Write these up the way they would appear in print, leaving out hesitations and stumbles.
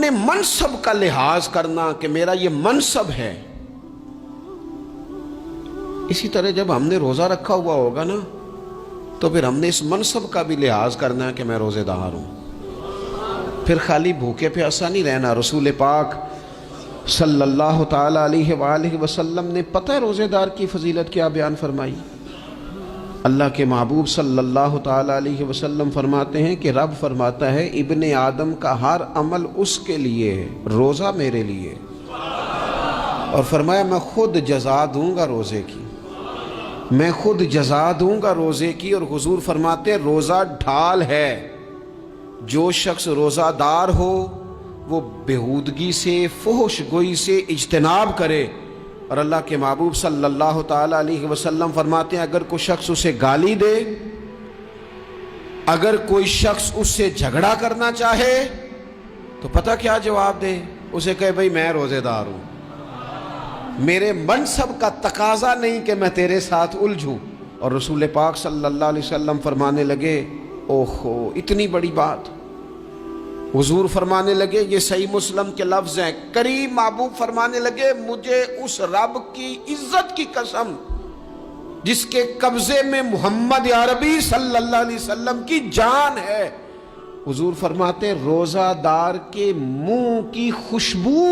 اپنے منصب کا لحاظ کرنا کہ میرا یہ منصب ہے. اسی طرح جب ہم نے روزہ رکھا ہوا ہوگا نا تو پھر ہم نے اس منصب کا بھی لحاظ کرنا ہے کہ میں روزے دار ہوں. پھر خالی بھوکے پیاسا نہیں رہنا. رسول پاک صلی اللہ تعالی علیہ وآلہ وسلم نے پتہ ہے روزے دار کی فضیلت کیا بیان فرمائی؟ اللہ کے محبوب صلی اللہ تعالی علیہ وسلم فرماتے ہیں کہ رب فرماتا ہے ابن آدم کا ہر عمل اس کے لیے ہے، روزہ میرے لیے. اور فرمایا میں خود جزا دوں گا روزے کی، میں خود جزا دوں گا روزے کی. اور حضور فرماتے ہیں روزہ ڈھال ہے. جو شخص روزہ دار ہو وہ بےہودگی سے، فحش گوئی سے اجتناب کرے. اور اللہ کے محبوب صلی اللہ تعالی علیہ وسلم فرماتے ہیں اگر کوئی شخص اسے گالی دے، اگر کوئی شخص اس سے جھگڑا کرنا چاہے تو پتہ کیا جواب دے؟ اسے کہے بھئی میں روزے دار ہوں، میرے منصب کا تقاضا نہیں کہ میں تیرے ساتھ الجھوں. اور رسول پاک صلی اللہ علیہ وسلم فرمانے لگے اوہو اتنی بڑی بات. حضور فرمانے لگے، یہ صحیح مسلم کے لفظ ہیں، کریم محبوب فرمانے لگے مجھے اس رب کی عزت کی قسم جس کے قبضے میں محمد عربی صلی اللہ علیہ وسلم کی جان ہے. حضور فرماتے ہیں روزہ دار کے منہ کی خوشبو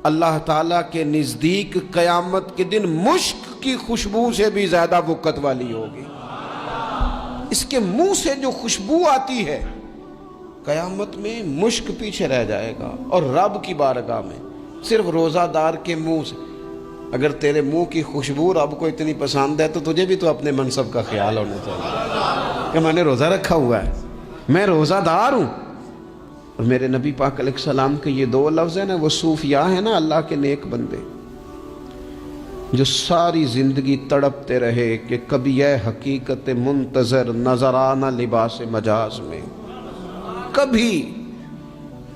اللہ تعالیٰ کے نزدیک قیامت کے دن مشک کی خوشبو سے بھی زیادہ وقت والی ہوگی. اس کے منہ سے جو خوشبو آتی ہے قیامت میں مشک پیچھے رہ جائے گا. اور رب کی بارگاہ میں صرف روزہ دار کے منہ سے، اگر تیرے منہ کی خوشبو رب کو اتنی پسند ہے تو تجھے بھی تو اپنے منصب کا خیال ہونا چاہیے کہ میں نے روزہ رکھا ہوا ہے، میں روزہ دار ہوں. اور میرے نبی پاک علیہ السلام کے یہ دو لفظ ہیں نا، وہ صوفیاء ہیں نا اللہ کے نیک بندے جو ساری زندگی تڑپتے رہے کہ کبھی اے حقیقت منتظر نظر آنا لباس مجاز میں، کبھی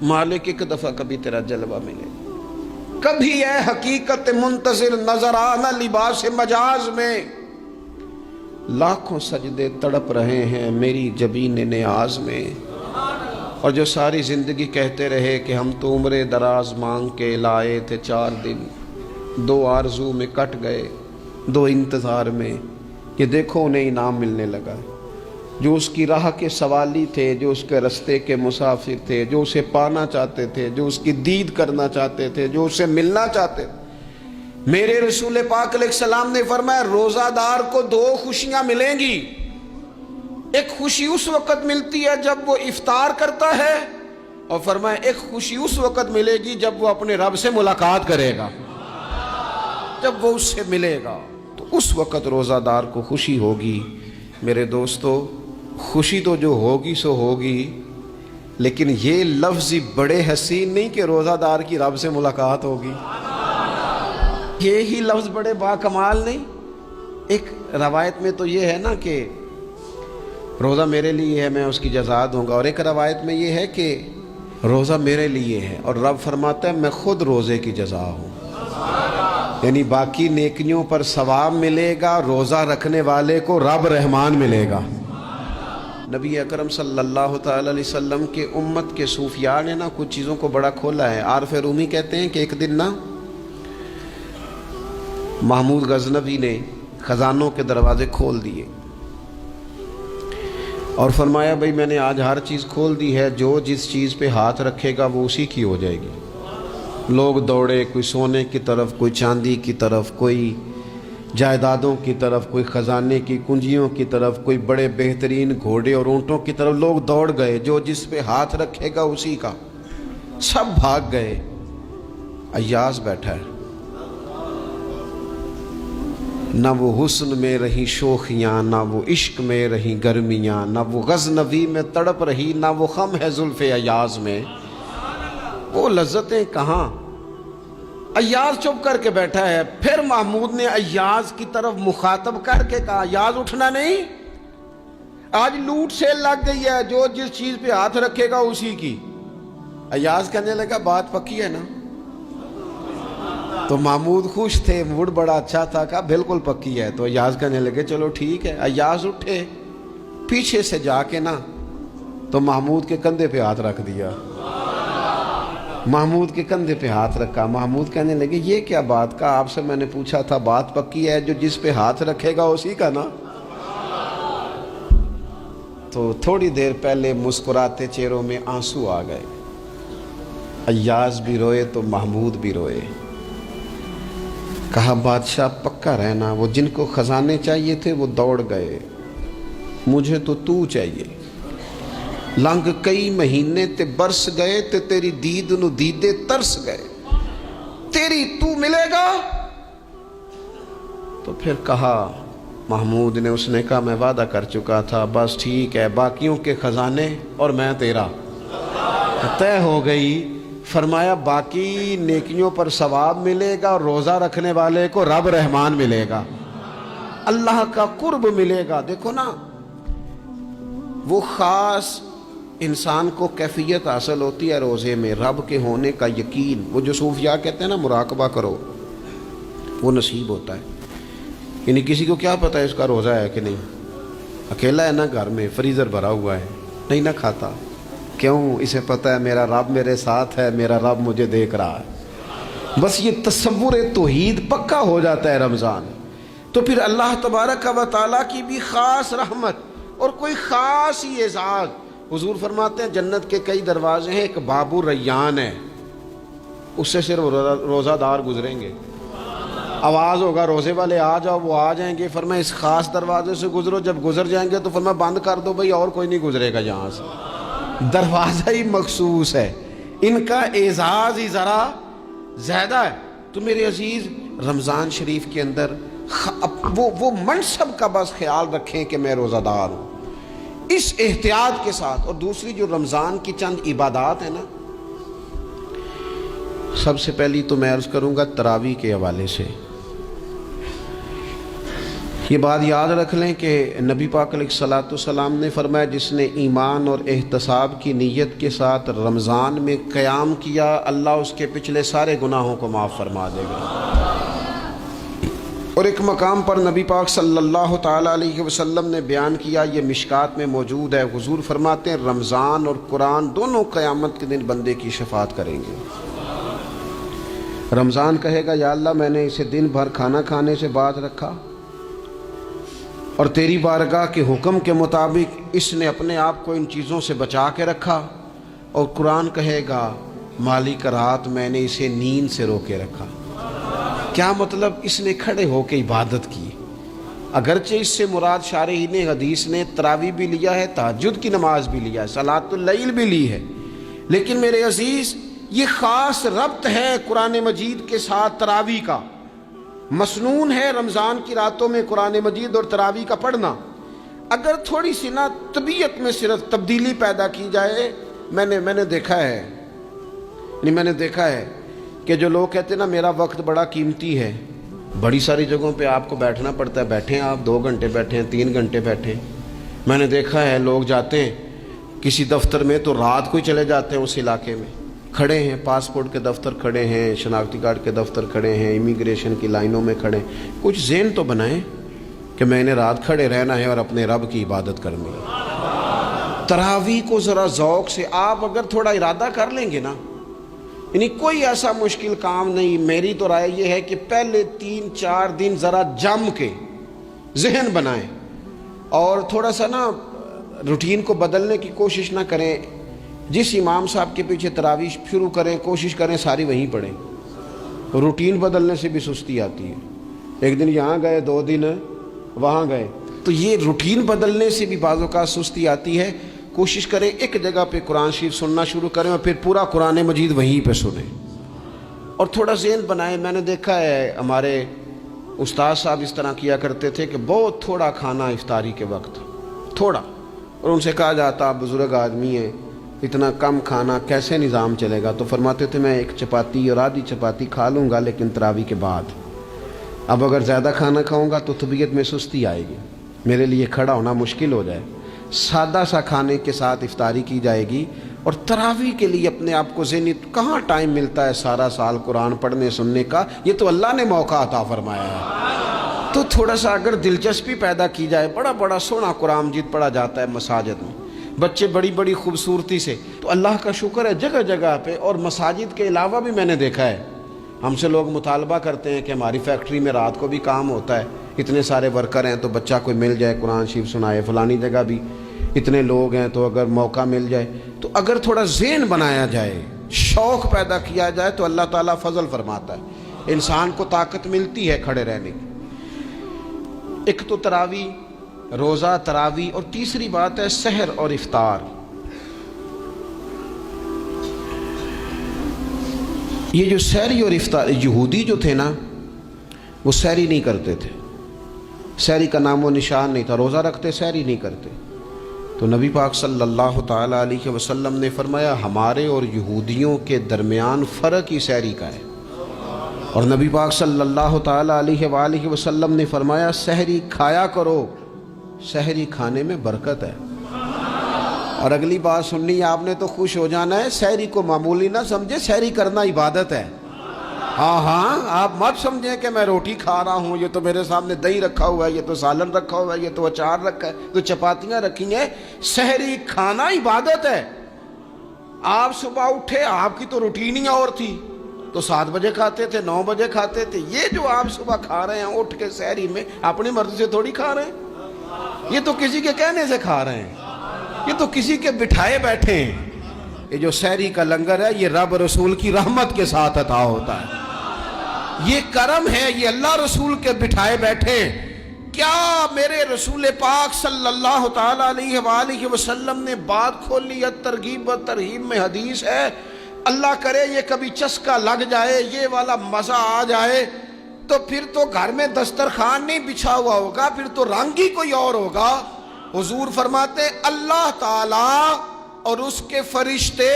مالک ایک دفعہ کبھی تیرا جلوہ ملے، کبھی اے حقیقت منتظر نظر آنا لباس مجاز میں. لاکھوں سجدے تڑپ رہے ہیں میری جبین نیاز میں. اور جو ساری زندگی کہتے رہے کہ ہم تو عمر دراز مانگ کے لائے تھے 4 دن، 2 آرزو میں کٹ گئے، 2 انتظار میں، کہ دیکھو انہیں انعام ملنے لگا. جو اس کی راہ کے سوالی تھے، جو اس کے رستے کے مسافر تھے، جو اسے پانا چاہتے تھے، جو اس کی دید کرنا چاہتے تھے، جو اسے ملنا چاہتے تھے، میرے رسول پاک علیہ السلام نے فرمایا روزہ دار کو 2 خوشیاں ملیں گی. ایک خوشی اس وقت ملتی ہے جب وہ افطار کرتا ہے، اور فرمایا ایک خوشی اس وقت ملے گی جب وہ اپنے رب سے ملاقات کرے گا. جب وہ اس سے ملے گا تو اس وقت روزہ دار کو خوشی ہوگی. میرے دوستو خوشی تو جو ہوگی سو ہوگی، لیکن یہ لفظ بڑے حسین نہیں کہ روزہ دار کی رب سے ملاقات ہوگی. یہی لفظ بڑے باکمال نہیں. ایک روایت میں تو یہ ہے نا کہ روزہ میرے لیے ہے میں اس کی جزا دوں گا، اور ایک روایت میں یہ ہے کہ روزہ میرے لیے ہے اور رب فرماتا ہے میں خود روزے کی جزا ہوں. یعنی باقی نیکیوں پر ثواب ملے گا، روزہ رکھنے والے کو رب رحمان ملے گا. نبی اکرم صلی اللہ تعالی علیہ وسلم کے امت کے صوفیاء نے نا کچھ چیزوں کو بڑا کھولا ہے. عارف رومی کہتے ہیں کہ ایک دن نا محمود غزنوی نے خزانوں کے دروازے کھول دیے اور فرمایا بھئی میں نے آج ہر چیز کھول دی ہے، جو جس چیز پہ ہاتھ رکھے گا وہ اسی کی ہو جائے گی. لوگ دوڑے، کوئی سونے کی طرف، کوئی چاندی کی طرف، کوئی جائیدادوں کی طرف، کوئی خزانے کی کنجیوں کی طرف، کوئی بڑے بہترین گھوڑے اور اونٹوں کی طرف. لوگ دوڑ گئے، جو جس پہ ہاتھ رکھے گا اسی کا. سب بھاگ گئے. ایاز بیٹھا ہے، نہ وہ حسن میں رہی شوخیاں، نہ وہ عشق میں رہی گرمیاں، نہ وہ غزنوی میں تڑپ رہی، نہ وہ خم ہے زلف ایاز میں. وہ لذتیں کہاں؟ ایاز چپ کر کے بیٹھا ہے. پھر محمود نے ایاز کی طرف مخاطب کر کے کہا ایاز اٹھنا نہیں، آج لوٹ سیل لگ گئی ہے، جو جس چیز پہ ہاتھ رکھے گا اسی کی. ایاز کہنے لگا بات پکی ہے نا؟ تو محمود خوش تھے، موڈ بڑا اچھا تھا، کہا بالکل پکی ہے. تو ایاز کہنے لگے چلو ٹھیک ہے. ایاز اٹھے، پیچھے سے جا کے نا تو محمود کے کندھے پہ ہاتھ رکھ دیا. محمود کے کندھے پہ ہاتھ رکھا. محمود کہنے لگے یہ کیا بات کا, آپ سے میں نے پوچھا تھا, بات پکی ہے, جو جس پہ ہاتھ رکھے گا اسی کا نا. تو تھوڑی دیر پہلے مسکراتے چہروں میں آنسو آ گئے. ایاز بھی روئے تو محمود بھی روئے. کہا بادشاہ پکا رہنا, وہ جن کو خزانے چاہیے تھے وہ دوڑ گئے, مجھے تو چاہیے. لنگ کئی مہینے تے برس گئے تے تیری دید نو دیدے ترس گئے, تیری تو ملے گا. تو پھر کہا محمود نے, اس نے کہا میں وعدہ کر چکا تھا, بس ٹھیک ہے, باقیوں کے خزانے اور میں تیرا طے ہو گئی. فرمایا باقی نیکیوں پر ثواب ملے گا, اور روزہ رکھنے والے کو رب رحمان ملے گا, اللہ کا قرب ملے گا. دیکھو نا, وہ خاص انسان کو کیفیت حاصل ہوتی ہے روزے میں, رب کے ہونے کا یقین. وہ جو صوفیاء کہتے ہیں نا مراقبہ کرو, وہ نصیب ہوتا ہے. یعنی کسی کو کیا پتہ ہے اس کا روزہ ہے کہ نہیں, اکیلا ہے نا گھر میں, فریزر بھرا ہوا ہے, نہیں نہ کھاتا. کیوں؟ اسے پتہ ہے میرا رب میرے ساتھ ہے, میرا رب مجھے دیکھ رہا ہے. بس یہ تصور توحید پکا ہو جاتا ہے رمضان. تو پھر اللہ تبارک و تعالیٰ کی بھی خاص رحمت اور کوئی خاص ہی اعزاز. حضور فرماتے ہیں جنت کے کئی دروازے ہیں, ایک باب الریان ہے, اس سے صرف روزہ دار گزریں گے. آواز ہوگا روزے والے آ جاؤ, وہ آ جائیں گے. فرمایا اس خاص دروازے سے گزرو, جب گزر جائیں گے تو فرمایا بند کر دو بھائی, اور کوئی نہیں گزرے گا یہاں سے. دروازہ ہی مخصوص ہے, ان کا اعزاز ہی ذرا زیادہ ہے. تو میرے عزیز رمضان شریف کے اندر وہ منصب کا بس خیال رکھیں کہ میں روزہ دار ہوں, اس احتیاط کے ساتھ. اور دوسری جو رمضان کی چند عبادات ہیں نا, سب سے پہلی تو میں عرض کروں گا تراویح کے حوالے سے. یہ بات یاد رکھ لیں کہ نبی پاک علیہ الصلوۃ والسلام نے فرمایا جس نے ایمان اور احتساب کی نیت کے ساتھ رمضان میں قیام کیا, اللہ اس کے پچھلے سارے گناہوں کو معاف فرما دے گا. اور ایک مقام پر نبی پاک صلی اللہ تعالیٰ علیہ وسلم نے بیان کیا, یہ مشکات میں موجود ہے. حضور فرماتے ہیں رمضان اور قرآن دونوں قیامت کے دن بندے کی شفاعت کریں گے. رمضان کہے گا یا اللہ میں نے اسے دن بھر کھانا کھانے سے باز رکھا, اور تیری بارگاہ کے حکم کے مطابق اس نے اپنے آپ کو ان چیزوں سے بچا کے رکھا. اور قرآن کہے گا مالک رات میں نے اسے نیند سے روکے رکھا. کیا مطلب؟ اس نے کھڑے ہو کے عبادت کی. اگرچہ اس سے مراد شارحین حدیث نے تراویح بھی لیا ہے, تہجد کی نماز بھی لیا ہے, صلاۃ اللیل بھی لی ہے, لیکن میرے عزیز یہ خاص ربط ہے قرآن مجید کے ساتھ تراویح کا. مسنون ہے رمضان کی راتوں میں قرآن مجید اور تراویح کا پڑھنا. اگر تھوڑی سی نا طبیعت میں صرف تبدیلی پیدا کی جائے, میں نے دیکھا ہے کہ جو لوگ کہتے ہیں نا میرا وقت بڑا قیمتی ہے, بڑی ساری جگہوں پہ آپ کو بیٹھنا پڑتا ہے, بیٹھیں آپ 2 گھنٹے بیٹھیں, 3 گھنٹے بیٹھیں. میں نے دیکھا ہے لوگ جاتے ہیں کسی دفتر میں تو رات کو ہی چلے جاتے ہیں اس علاقے میں, کھڑے ہیں, پاسپورٹ کے دفتر کھڑے ہیں, شناختی کارڈ کے دفتر کھڑے ہیں, امیگریشن کی لائنوں میں کھڑے ہیں. کچھ ذہن تو بنائیں کہ میں نے رات کھڑے رہنا ہے اور اپنے رب کی عبادت کرنی ہے. تراویح کو ذرا ذوق سے آپ اگر تھوڑا ارادہ کر لیں گے نا, یعنی کوئی ایسا مشکل کام نہیں. میری تو رائے یہ ہے کہ پہلے 3-4 دن ذرا جم کے ذہن بنائیں, اور تھوڑا سا نا روٹین کو بدلنے کی کوشش نہ کریں. جس امام صاحب کے پیچھے تراویح شروع کریں, کوشش کریں ساری وہیں پڑھیں. روٹین بدلنے سے بھی سستی آتی ہے. ایک دن یہاں گئے, 2 دن وہاں گئے, تو یہ روٹین بدلنے سے بھی بعض اوقات سستی آتی ہے. کوشش کریں ایک جگہ پہ قرآن شریف سننا شروع کریں اور پھر پورا قرآن مجید وہیں پہ سنیں, اور تھوڑا ذہن بنائیں. میں نے دیکھا ہے ہمارے استاد صاحب اس طرح کیا کرتے تھے کہ بہت تھوڑا کھانا افطاری کے وقت, تھوڑا, اور ان سے کہا جاتا آپ بزرگ آدمی ہیں, اتنا کم کھانا کیسے نظام چلے گا؟ تو فرماتے تھے میں 1 چپاتی اور آدھی چپاتی کھا لوں گا لیکن تراویح کے بعد. اب اگر زیادہ کھانا کھاؤں گا تو طبیعت میں سستی آئے گی, میرے لیے کھڑا ہونا مشکل ہو جائے. سادہ سا کھانے کے ساتھ افطاری کی جائے گی. اور تراویح کے لیے اپنے آپ کو ذہنی, کہاں ٹائم ملتا ہے سارا سال قرآن پڑھنے سننے کا, یہ تو اللہ نے موقع عطا فرمایا ہے. تو تھوڑا سا اگر دلچسپی پیدا کی جائے, بڑا سونا قرآن مجید پڑھا جاتا ہے مساجد میں, بچے بڑی بڑی خوبصورتی سے. تو اللہ کا شکر ہے جگہ جگہ پہ. اور مساجد کے علاوہ بھی میں نے دیکھا ہے, ہم سے لوگ مطالبہ کرتے ہیں کہ ہماری فیکٹری میں رات کو بھی کام ہوتا ہے, اتنے سارے ورکر ہیں تو بچہ کوئی مل جائے قرآن شریف سنائے, فلانی جگہ بھی اتنے لوگ ہیں تو اگر موقع مل جائے. تو اگر تھوڑا ذہن بنایا جائے, شوق پیدا کیا جائے تو اللہ تعالیٰ فضل فرماتا ہے, انسان کو طاقت ملتی ہے کھڑے رہنے کی. ایک تو تراویح, روزہ, تراویح, اور تیسری بات ہے سحر اور افطار. یہ جو سحری اور افطار, یہودی جو تھے نا وہ سحری نہیں کرتے تھے, سحری کا نام و نشان نہیں تھا, روزہ رکھتے سحری نہیں کرتے. تو نبی پاک صلی اللہ تعالی علیہ وسلم نے فرمایا ہمارے اور یہودیوں کے درمیان فرق ہی سحری کا ہے. اور نبی پاک صلی اللہ تعالی علیہ وآلہ وسلم نے فرمایا سحری کھایا کرو, سحری کھانے میں برکت ہے. اور اگلی بات سننی ہے آپ نے تو خوش ہو جانا ہے, سحری کو معمولی نہ سمجھے, سحری کرنا عبادت ہے. ہاں آپ مت سمجھیں کہ میں روٹی کھا رہا ہوں, یہ تو میرے سامنے دہی رکھا ہوا ہے, یہ تو سالن رکھا ہوا ہے, یہ تو اچار رکھا ہے, تو چپاتیاں رکھی ہیں. سحری کھانا عبادت ہے. آپ صبح اٹھے, آپ کی تو روٹین ہی اور تھی, تو 7 بجے کھاتے تھے, 9 بجے کھاتے تھے. یہ جو آپ صبح کھا رہے ہیں اٹھ کے سحری میں, اپنی مرضی سے تھوڑی کھا رہے ہیں, یہ تو کسی کے کہنے سے کھا رہے ہیں, یہ تو کسی کے بٹھائے بیٹھے ہیں. یہ جو سحری کا لنگر ہے یہ رب رسول کی رحمت کے ساتھ عطا ہوتا ہے, یہ کرم ہے, یہ اللہ رسول کے بٹھائے بیٹھے. کیا میرے رسول پاک صلی اللہ تعالی علیہ وآلہ وسلم نے بات کھولی ہے, ترغیب و ترہیب میں حدیث ہے, اللہ کرے یہ کبھی چسکا لگ جائے, یہ والا مزہ آ جائے, تو پھر تو گھر میں دسترخوان نہیں بچھا ہوا ہوگا, پھر تو رنگ ہی کوئی اور ہوگا. حضور فرماتے اللہ تعالی اور اس کے فرشتے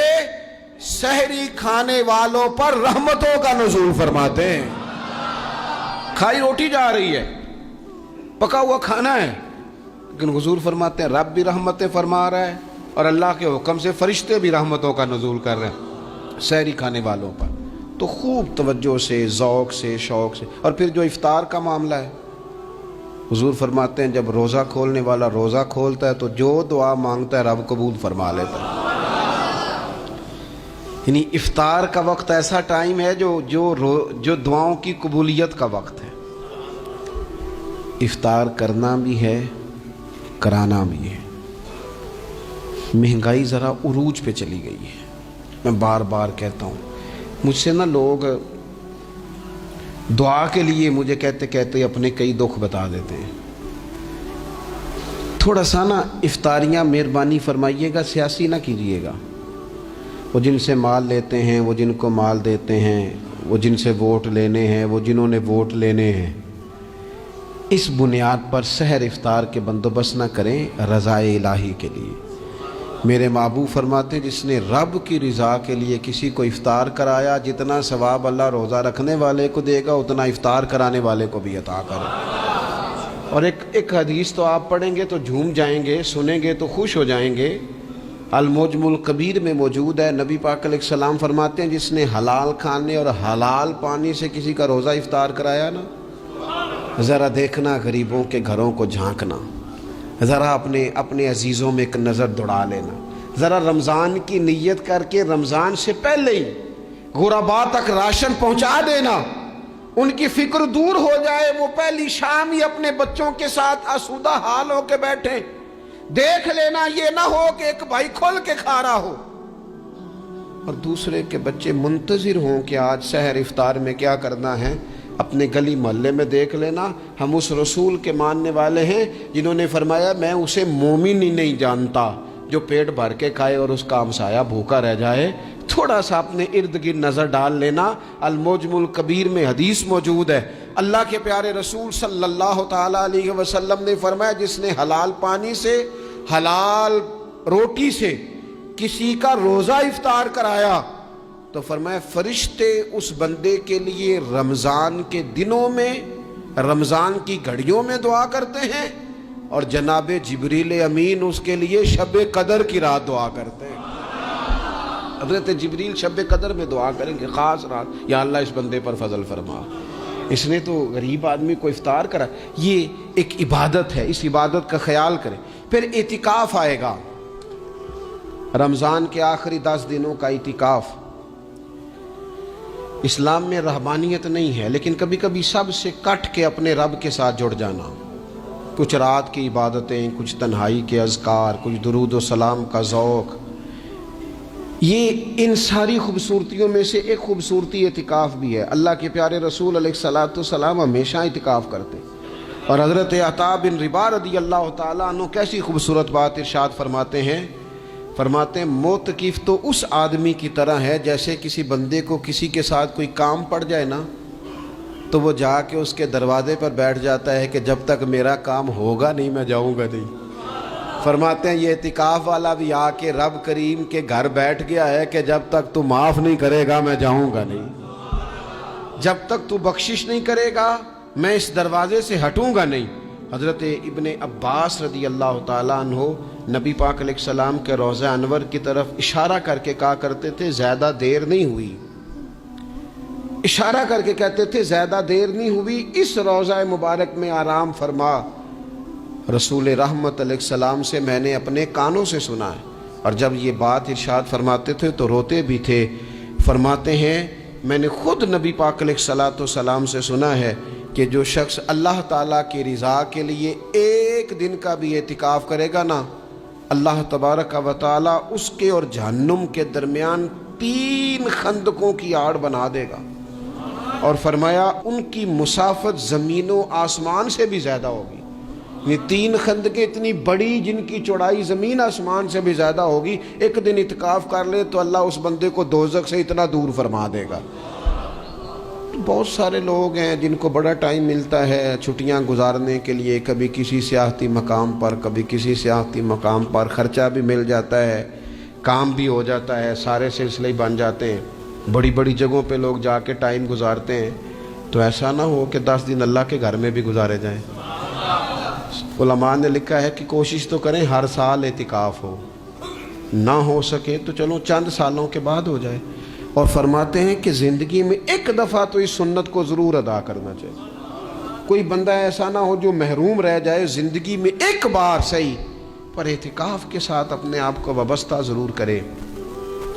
سحری کھانے والوں پر رحمتوں کا نزول فرماتے ہیں. کھائی روٹی جا رہی ہے, پکا ہوا کھانا ہے, لیکن حضور فرماتے ہیں رب بھی رحمتیں فرما رہا ہے اور اللہ کے حکم سے فرشتے بھی رحمتوں کا نزول کر رہے ہیں سحری کھانے والوں پر. تو خوب توجہ سے, ذوق سے, شوق سے. اور پھر جو افطار کا معاملہ ہے, حضور فرماتے ہیں جب روزہ کھولنے والا روزہ کھولتا ہے تو جو دعا مانگتا ہے رب قبول فرما لیتا ہے. یعنی افطار کا وقت ایسا ٹائم ہے جو دعاؤں کی قبولیت کا وقت ہے. افطار کرنا بھی ہے, کرانا بھی ہے. مہنگائی ذرا عروج پہ چلی گئی ہے. میں بار بار کہتا ہوں, مجھ سے نا لوگ دعا کے لیے مجھے کہتے کہتے اپنے کئی دکھ بتا دیتے ہیں. تھوڑا سا نا افطاریاں مہربانی فرمائیے گا, سیاسی نہ کیجیے گا. وہ جن سے مال لیتے ہیں, وہ جن کو مال دیتے ہیں, وہ جن سے ووٹ لینے ہیں, وہ جنہوں نے ووٹ لینے ہیں, اس بنیاد پر سحر افطار کے بندوبست نہ کریں رضائے الہی کے لیے. میرے محبوب فرماتے ہیں جس نے رب کی رضا کے لیے کسی کو افطار کرایا, جتنا ثواب اللہ روزہ رکھنے والے کو دے گا اتنا افطار کرانے والے کو بھی عطا کرے. اور ایک حدیث تو آپ پڑھیں گے تو جھوم جائیں گے, سنیں گے تو خوش ہو جائیں گے. المعجم الکبیر میں موجود ہے. نبی پاک علیہ السلام فرماتے ہیں جس نے حلال کھانے اور حلال پانی سے کسی کا روزہ افطار کرایا نا, ذرا دیکھنا غریبوں کے گھروں کو جھانکنا, ذرا اپنے عزیزوں میں ایک نظر دوڑا لینا, ذرا رمضان کی نیت کر کے رمضان سے پہلے ہی غرباء تک راشن پہنچا دینا, ان کی فکر دور ہو جائے. وہ پہلی شام ہی اپنے بچوں کے ساتھ آسودہ حال ہو کے بیٹھیں. دیکھ لینا یہ نہ ہو کہ ایک بھائی کھول کے کھا رہا ہو اور دوسرے کے بچے منتظر ہوں کہ آج سحر افطار میں کیا کرنا ہے. اپنے گلی محلے میں دیکھ لینا. ہم اس رسول کے ماننے والے ہیں جنہوں نے فرمایا میں اسے مومن ہی نہیں جانتا جو پیٹ بھر کے کھائے اور اس کا ہمسایہ بھوکا رہ جائے. تھوڑا سا اپنے ارد گرد نظر ڈال لینا. المعجم الکبیر میں حدیث موجود ہے. اللہ کے پیارے رسول صلی اللہ تعالی علیہ وسلم نے فرمایا جس نے حلال پانی سے, حلال روٹی سے کسی کا روزہ افطار کرایا تو فرمایا فرشتے اس بندے کے لیے رمضان کے دنوں میں, رمضان کی گھڑیوں میں دعا کرتے ہیں, اور جناب جبریل امین اس کے لیے شب قدر کی رات دعا کرتے ہیں. حضرت جبریل شب قدر میں دعا کریں گے خاص رات, یا اللہ اس بندے پر فضل فرما, اس نے تو غریب آدمی کو افطار کرا. یہ ایک عبادت ہے, اس عبادت کا خیال کریں. پھر اعتکاف آئے گا. رمضان کے آخری 10 دنوں کا اعتکاف اسلام میں رہبانیت نہیں ہے، لیکن کبھی کبھی سب سے کٹ کے اپنے رب کے ساتھ جڑ جانا، کچھ رات کی عبادتیں، کچھ تنہائی کے اذکار، کچھ درود و سلام کا ذوق، یہ ان ساری خوبصورتیوں میں سے ایک خوبصورتی اعتکاف بھی ہے۔ اللہ کے پیارے رسول علیہ الصلوۃ والسلام ہمیشہ اعتکاف کرتے، اور حضرت عطا بن رباح رضی اللہ تعالیٰ عنہ کیسی خوبصورت بات ارشاد فرماتے ہیں، معتکف تو اس آدمی کی طرح ہے جیسے کسی بندے کو کسی کے ساتھ کوئی کام پڑ جائے نا تو وہ جا کے اس کے دروازے پر بیٹھ جاتا ہے کہ جب تک میرا کام ہوگا نہیں میں جاؤں گا نہیں۔ فرماتے ہیں یہ اعتکاف والا بھی آ کے رب کریم کے گھر بیٹھ گیا ہے کہ جب تک تو معاف نہیں کرے گا میں جاؤں گا نہیں، جب تک تو بخشش نہیں کرے گا میں اس دروازے سے ہٹوں گا نہیں۔ حضرت ابن عباس رضی اللہ تعالیٰ عنہ نبی پاک علیہ السلام کے روضہ انور کی طرف اشارہ کر کے کہا کرتے تھے زیادہ دیر نہیں ہوئی، اشارہ کر کے کہتے تھے زیادہ دیر نہیں ہوئی، اس روضہ مبارک میں آرام فرما۔ رسول رحمت علیہ السلام سے میں نے اپنے کانوں سے سنا ہے، اور جب یہ بات ارشاد فرماتے تھے تو روتے بھی تھے۔ فرماتے ہیں میں نے خود نبی پاک علیہ السلام سے سنا ہے کہ جو شخص اللہ تعالیٰ کی رضا کے لیے ایک دن کا بھی اعتکاف کرے گا نا، اللہ تبارک و تعالیٰ اس کے اور جہنم کے درمیان 3 خندقوں کی آڑ بنا دے گا، اور فرمایا ان کی مسافت زمین و آسمان سے بھی زیادہ ہوگی۔ یہ 3 خندقیں اتنی بڑی جن کی چوڑائی زمین آسمان سے بھی زیادہ ہوگی، ایک دن اعتکاف کر لے تو اللہ اس بندے کو دوزخ سے اتنا دور فرما دے گا۔ بہت سارے لوگ ہیں جن کو بڑا ٹائم ملتا ہے چھٹیاں گزارنے کے لیے، کبھی کسی سیاحتی مقام پر، کبھی کسی سیاحتی مقام پر، خرچہ بھی مل جاتا ہے، کام بھی ہو جاتا ہے، سارے سلسلے بن جاتے ہیں، بڑی بڑی جگہوں پہ لوگ جا کے ٹائم گزارتے ہیں، تو ایسا نہ ہو کہ 10 دن اللہ کے گھر میں بھی گزارے جائیں۔ علماء نے لکھا ہے کہ کوشش تو کریں ہر سال اعتکاف ہو، نہ ہو سکے تو چلو چند سالوں کے بعد ہو جائے، اور فرماتے ہیں کہ زندگی میں ایک دفعہ تو اس سنت کو ضرور ادا کرنا چاہیے۔ کوئی بندہ ایسا نہ ہو جو محروم رہ جائے، زندگی میں ایک بار صحیح پر اعتکاف کے ساتھ اپنے آپ کو وابستہ ضرور کرے۔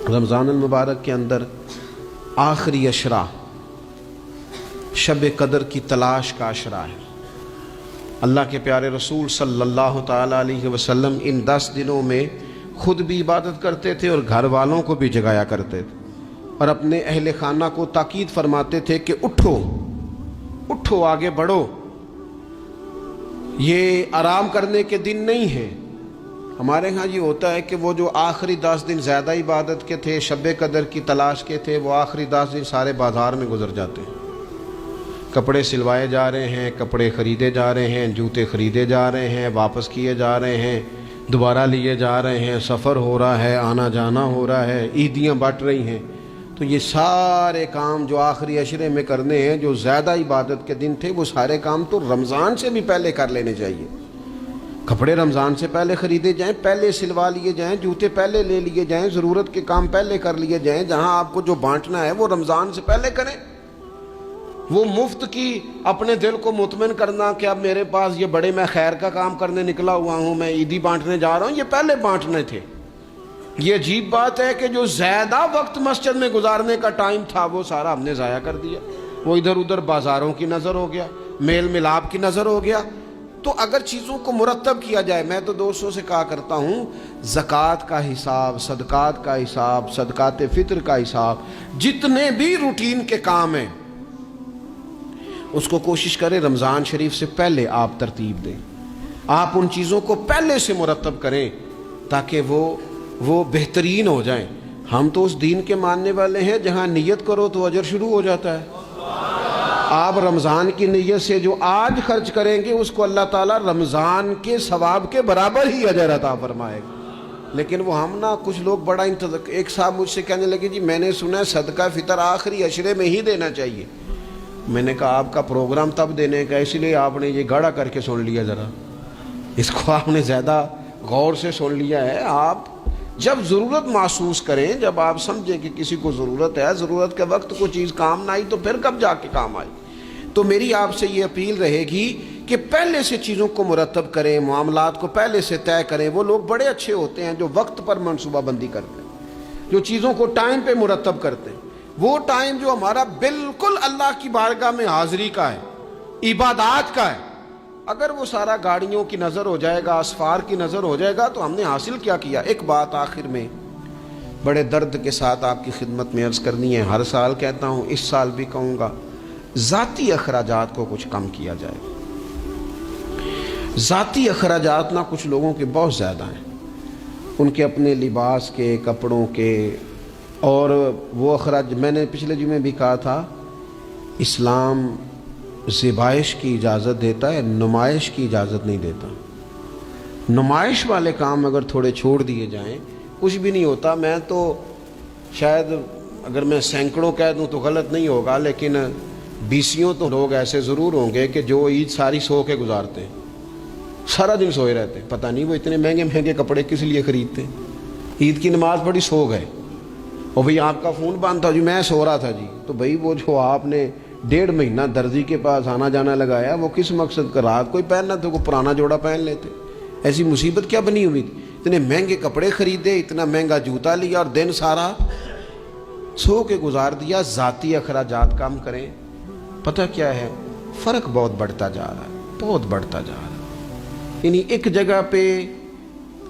رمضان المبارک کے اندر آخری عشرہ شب قدر کی تلاش کا عشرہ ہے۔ اللہ کے پیارے رسول صلی اللہ تعالیٰ علیہ وسلم ان 10 دنوں میں خود بھی عبادت کرتے تھے اور گھر والوں کو بھی جگایا کرتے تھے، اور اپنے اہل خانہ کو تاکید فرماتے تھے کہ اٹھو اٹھو، آگے بڑھو، یہ آرام کرنے کے دن نہیں ہیں۔ ہمارے ہاں یہ ہوتا ہے کہ وہ جو آخری 10 دن زیادہ عبادت کے تھے، شب قدر کی تلاش کے تھے، وہ آخری 10 دن سارے بازار میں گزر جاتے ہیں، کپڑے سلوائے جا رہے ہیں، کپڑے خریدے جا رہے ہیں، جوتے خریدے جا رہے ہیں، واپس کیے جا رہے ہیں، دوبارہ لیے جا رہے ہیں، سفر ہو رہا ہے، آنا جانا ہو رہا ہے، عیدیاں بٹ رہی ہیں۔ تو یہ سارے کام جو آخری عشرے میں کرنے ہیں، جو زیادہ عبادت کے دن تھے، وہ سارے کام تو رمضان سے بھی پہلے کر لینے چاہیے۔ کپڑے رمضان سے پہلے خریدے جائیں، پہلے سلوا لیے جائیں، جوتے پہلے لے لیے جائیں، ضرورت کے کام پہلے کر لیے جائیں، جہاں آپ کو جو بانٹنا ہے وہ رمضان سے پہلے کریں۔ وہ مفت کی اپنے دل کو مطمئن کرنا کہ اب میرے پاس یہ بڑے میں خیر کا کام کرنے نکلا ہوا ہوں، میں عیدی بانٹنے جا رہا ہوں، یہ پہلے بانٹنے تھے۔ یہ عجیب بات ہے کہ جو زیادہ وقت مسجد میں گزارنے کا ٹائم تھا وہ سارا ہم نے ضائع کر دیا، وہ ادھر ادھر بازاروں کی نظر ہو گیا، میل ملاپ کی نظر ہو گیا۔ تو اگر چیزوں کو مرتب کیا جائے، میں تو دوستوں سے کہا کرتا ہوں زکوٰۃ کا حساب، صدقات کا حساب، صدقات فطر کا حساب، جتنے بھی روٹین کے کام ہیں اس کو کوشش کریں رمضان شریف سے پہلے آپ ترتیب دیں، آپ ان چیزوں کو پہلے سے مرتب کریں تاکہ وہ بہترین ہو جائیں۔ ہم تو اس دین کے ماننے والے ہیں جہاں نیت کرو تو اجر شروع ہو جاتا ہے۔ آپ رمضان کی نیت سے جو آج خرچ کریں گے اس کو اللہ تعالیٰ رمضان کے ثواب کے برابر ہی اجر عطا فرمائے گا۔ لیکن وہ ہم نا کچھ لوگ بڑا ایک صاحب مجھ سے کہنے لگے جی میں نے سنا ہے صدقہ فطر آخری عشرے میں ہی دینا چاہیے۔ میں نے کہا آپ کا پروگرام تب دینے کا، اس لیے آپ نے یہ گاڑا کر کے سن لیا، ذرا اس کو آپ نے زیادہ غور سے سن لیا ہے۔ آپ جب ضرورت محسوس کریں، جب آپ سمجھیں کہ کسی کو ضرورت ہے، ضرورت کے وقت کوئی چیز کام نہ آئی تو پھر کب جا کے کام آئی۔ تو میری آپ سے یہ اپیل رہے گی کہ پہلے سے چیزوں کو مرتب کریں، معاملات کو پہلے سے طے کریں۔ وہ لوگ بڑے اچھے ہوتے ہیں جو وقت پر منصوبہ بندی کرتے ہیں، جو چیزوں کو ٹائم پہ مرتب کرتے ہیں۔ وہ ٹائم جو ہمارا بالکل اللہ کی بارگاہ میں حاضری کا ہے، عبادات کا ہے، اگر وہ سارا گاڑیوں کی نظر ہو جائے گا، اسفار کی نظر ہو جائے گا، تو ہم نے حاصل کیا کیا؟ ایک بات آخر میں بڑے درد کے ساتھ آپ کی خدمت میں عرض کرنی ہے، ہر سال کہتا ہوں، اس سال بھی کہوں گا، ذاتی اخراجات کو کچھ کم کیا جائے۔ ذاتی اخراجات نہ کچھ لوگوں کے بہت زیادہ ہیں، ان کے اپنے لباس کے، کپڑوں کے، اور وہ اخراج میں نے پچھلے جمعے بھی کہا تھا، اسلام ذبائش کی اجازت دیتا ہے، نمائش کی اجازت نہیں دیتا۔ نمائش والے کام اگر تھوڑے چھوڑ دیے جائیں، کچھ بھی نہیں ہوتا۔ میں تو شاید اگر میں سینکڑوں کہہ دوں تو غلط نہیں ہوگا، لیکن بیسیوں تو لوگ ایسے ضرور ہوں گے کہ جو عید ساری سو کے گزارتے ہیں، سارا دن سوئے رہتے ہیں۔ پتہ نہیں وہ اتنے مہنگے مہنگے کپڑے کس لیے خریدتے ہیں؟ عید کی نماز پڑھی، سو گئے، اور بھئی آپ کا فون بند تھا جی، میں سو رہا تھا جی، تو بھئی وہ جو آپ نے 1.5 مہینہ درزی کے پاس آنا جانا لگایا، وہ کس مقصد کا؟ رات کوئی پہننا تو کوئی پرانا جوڑا پہن لیتے۔ ایسی مصیبت کیا بنی ہوئی تھی؟ اتنے مہنگے کپڑے خریدے، اتنا مہنگا جوتا لیا، اور دن سارا سو کے گزار دیا۔ ذاتی اخراجات کم کریں۔ پتہ کیا ہے؟ فرق بہت بڑھتا جا رہا ہے، بہت بڑھتا جا رہا ہے۔ یعنی ایک جگہ پہ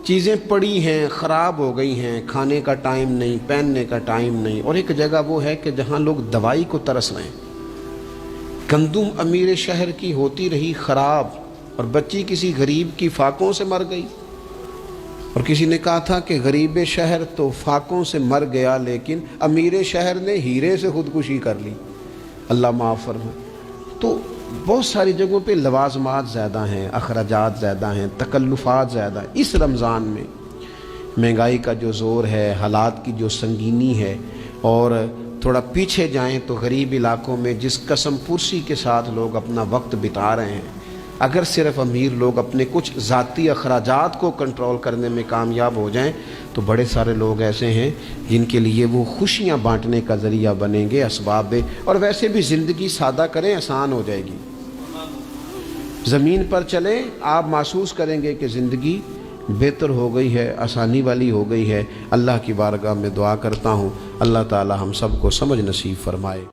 چیزیں پڑی ہیں، خراب ہو گئی ہیں، کھانے کا ٹائم نہیں، پہننے کا ٹائم نہیں، اور ایک جگہ وہ ہے کہ جہاں لوگ دوائی کو ترس رہے ہیں۔ گندم امیر شہر کی ہوتی رہی خراب، اور بچی کسی غریب کی فاقوں سے مر گئی، اور کسی نے کہا تھا کہ غریب شہر تو فاقوں سے مر گیا، لیکن امیر شہر نے ہیرے سے خودکشی کر لی، اللہ معاف فرمائے۔ تو بہت ساری جگہوں پہ لوازمات زیادہ ہیں، اخراجات زیادہ ہیں، تکلفات زیادہ ہیں۔ اس رمضان میں مہنگائی کا جو زور ہے، حالات کی جو سنگینی ہے، اور تھوڑا پیچھے جائیں تو غریب علاقوں میں جس قسم پرسی کے ساتھ لوگ اپنا وقت بتا رہے ہیں، اگر صرف امیر لوگ اپنے کچھ ذاتی اخراجات کو کنٹرول کرنے میں کامیاب ہو جائیں تو بڑے سارے لوگ ایسے ہیں جن کے لیے وہ خوشیاں بانٹنے کا ذریعہ بنیں گے، اسباب دے۔ اور ویسے بھی زندگی سادہ کریں، آسان ہو جائے گی۔ زمین پر چلیں، آپ محسوس کریں گے کہ زندگی بہتر ہو گئی ہے، آسانی والی ہو گئی ہے۔ اللہ کی بارگاہ میں دعا کرتا ہوں اللہ تعالی ہم سب کو سمجھ نصیب فرمائے۔